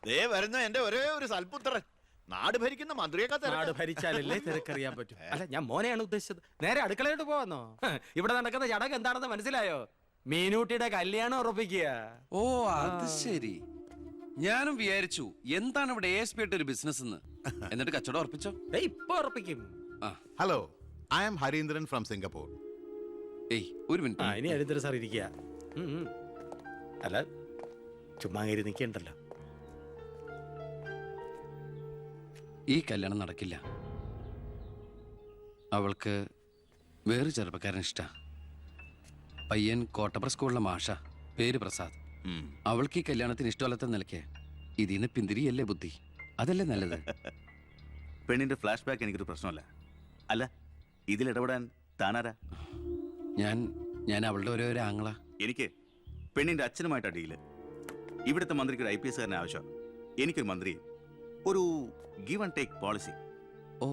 ദേ വരുന്ന എന്റെ ഒരേ ഒരു സൽപുത്രൻ. നാട് ഭരിക്കുന്ന മന്ത്രിയൊക്കെ നാട് ഭരിച്ചാലല്ലേ തിരക്കറിയാൻ പറ്റും. അല്ല, ഞാൻ മോനെയാണ് ഉദ്ദേശിച്ചത്. നേരെ അടുക്കളയോട്ട് പോവാന്നോ? ഇവിടെ നടക്കുന്ന ചടങ്ങ് എന്താണെന്ന് മനസ്സിലായോ? മീനൂട്ടിയുടെ കല്യാണം ഉറപ്പിക്കുക. ഓ അത് ശരി. ഞാനും വിചാരിച്ചു എന്താണ് ഇവിടെ ASP ഒരു ബിസിനസ് എന്ന്. എന്നിട്ട് കച്ചവടം ഉറപ്പിച്ചോ? ഇപ്പൊ ഉറപ്പിക്കും. Hello, I am Harindran from Singapore. ഒരു മിനിറ്റ്. ഇനി ഹരീന്ദ്രൻ സാർ ഇരിക്കുക. അല്ല, ചുമ്മാ കയറി നിൽക്കണ്ടല്ലോ. ഈ കല്യാണം നടക്കില്ല. അവൾക്ക് വേറെ ചെറുപ്പക്കാരൻ ഇഷ്ടാ. പയ്യൻ കോട്ടപ്പുറ സ്കൂളിലെ മാഷ, പേര് പ്രസാദ്. അവൾക്ക് ഈ കല്യാണത്തിന് ഇഷ്ടമല്ലാത്ത നിലയ്ക്ക് ഇതിന്ന് പിന്തിരിയല്ലേ ബുദ്ധി. അതല്ലേ നല്ലത്. പെണ്ണിന്റെ ഫ്ലാഷ് ബാക്ക് എനിക്കൊരു പ്രശ്നമല്ല. അല്ല, ഇതിലിടപെടാൻ താനാരാ? ഞാൻ അവളുടെ ഓരോ ആങ്ങളാ. എനിക്ക് പെണ്ണിന്റെ അച്ഛനുമായിട്ടാ ഡീല്. ഇവിടുത്തെ മന്ത്രിക്ക് ഒരു IPS കാരനെ ആവശ്യം. എനിക്കൊരു മന്ത്രി, ഒരു give and take policy. Oh